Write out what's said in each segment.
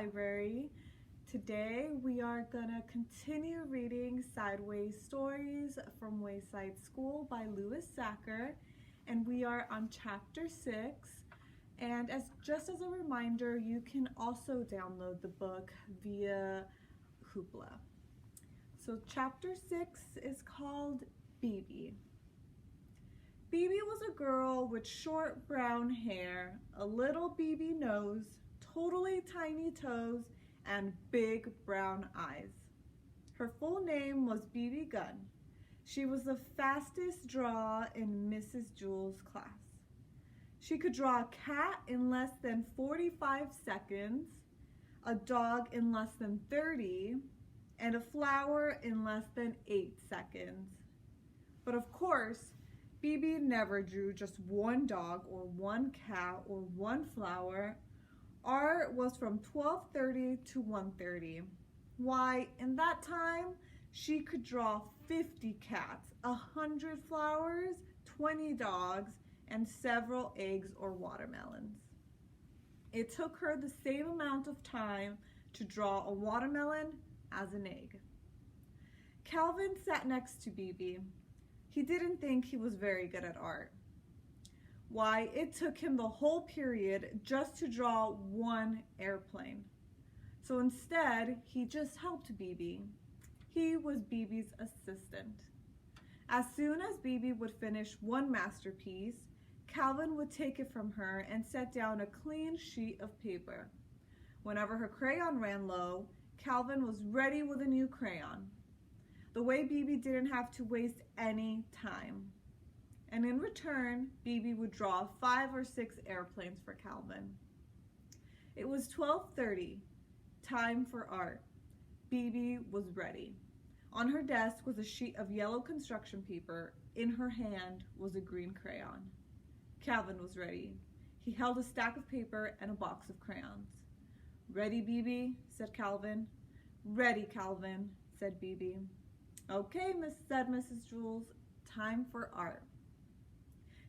library. Today we are gonna continue reading Sideways Stories from Wayside School by Louis Sachar, and we are on chapter 6. And just as a reminder, you can also download the book via Hoopla. So chapter 6 is called BB. BB was a girl with short brown hair, a little BB nose, totally tiny toes, and big brown eyes. Her full name was BB Gunn. She was the fastest draw in Mrs. Jewell's class. She could draw a cat in less than 45 seconds, a dog in less than 30, and a flower in less than 8 seconds. But of course, BB never drew just one dog or one cat or one flower. Art was from 12:30 to 1:30. Why, in that time, she could draw 50 cats, 100 flowers, 20 dogs, and several eggs or watermelons. It took her the same amount of time to draw a watermelon as an egg. Calvin sat next to BB. He didn't think he was very good at art. Why, it took him the whole period just to draw one airplane. So instead, he just helped BB. He was BB's assistant. As soon as BB would finish one masterpiece, Calvin would take it from her and set down a clean sheet of paper. Whenever her crayon ran low, Calvin was ready with a new crayon. The way BB didn't have to waste any time. And in return, BB would draw 5 or 6 airplanes for Calvin. It was 12:30, time for art. BB was ready. On her desk was a sheet of yellow construction paper. In her hand was a green crayon. Calvin was ready. He held a stack of paper and a box of crayons. "Ready, BB?" said Calvin. "Ready, Calvin," said BB. "Okay, said Mrs. Jewell, time for art."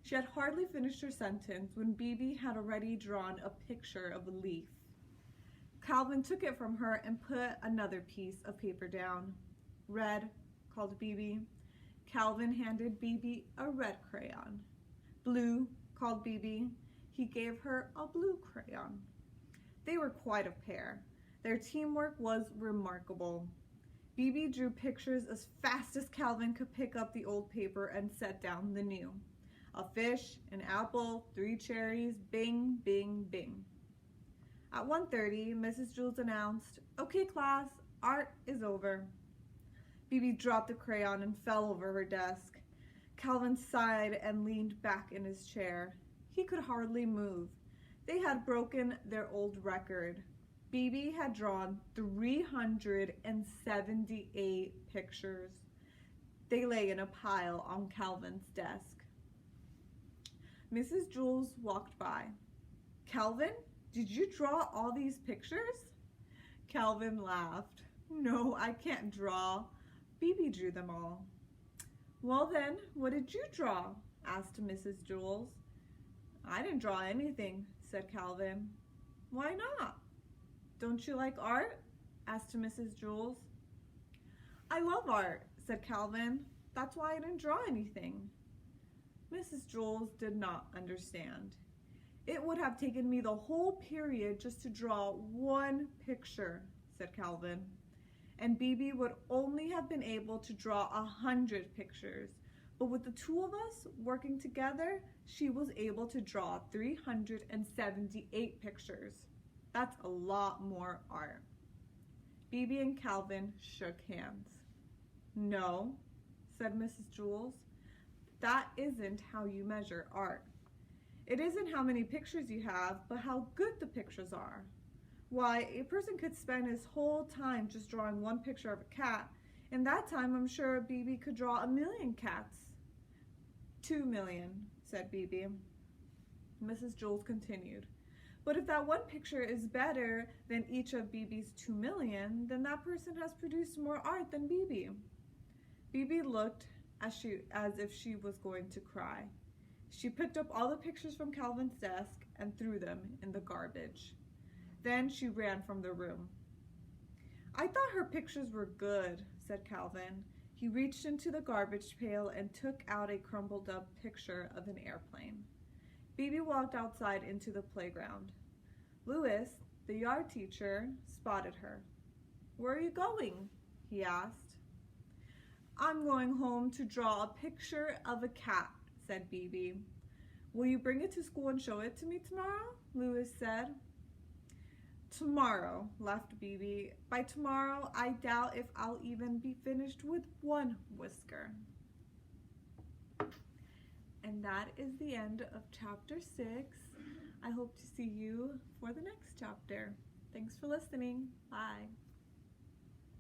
She had hardly finished her sentence when BB had already drawn a picture of a leaf. Calvin took it from her and put another piece of paper down. "Red," called BB. Calvin handed BB a red crayon. "Blue," called BB. He gave her a blue crayon. They were quite a pair. Their teamwork was remarkable. BB drew pictures as fast as Calvin could pick up the old paper and set down the new. A fish, an apple, 3 cherries, bing, bing, bing. At 1:30, Mrs. Jewell announced, "Okay, class, art is over." BB dropped the crayon and fell over her desk. Calvin sighed and leaned back in his chair. He could hardly move. They had broken their old record. BB had drawn 378 pictures. They lay in a pile on Calvin's desk. Mrs. Jewell walked by. "Calvin, did you draw all these pictures?" Calvin laughed. "No, I can't draw. BB drew them all." "Well then, what did you draw?" asked Mrs. Jewell. "I didn't draw anything," said Calvin. "Why not?" "Don't you like art?" asked Mrs. Jewell. "I love art," said Calvin. "That's why I didn't draw anything." Mrs. Jewell did not understand. "It would have taken me the whole period just to draw one picture," said Calvin. "And BB would only have been able to draw 100 pictures. But with the 2 of us working together, she was able to draw 378 pictures. That's a lot more art." BB and Calvin shook hands. "No," said Mrs. Jewell, "that isn't how you measure art. It isn't how many pictures you have, but how good the pictures are. Why, a person could spend his whole time just drawing one picture of a cat. In that time, I'm sure BB could draw 1,000,000 cats." 2,000,000, said BB. Mrs. Jewell continued, "But if that one picture is better than each of BB's 2,000,000, then that person has produced more art than BB." BB looked as if she was going to cry. She picked up all the pictures from Calvin's desk and threw them in the garbage. Then she ran from the room. "I thought her pictures were good," said Calvin. He reached into the garbage pail and took out a crumpled up picture of an airplane. Bibi walked outside into the playground. Louis, the yard teacher, spotted her. "Where are you going?" he asked. "I'm going home to draw a picture of a cat," said Bibi. "Will you bring it to school and show it to me tomorrow?" Louis said. "Tomorrow," laughed Bibi. "By tomorrow, I doubt if I'll even be finished with one whisker." And that is the end of chapter 6. I hope to see you for the next chapter. Thanks for listening. Bye.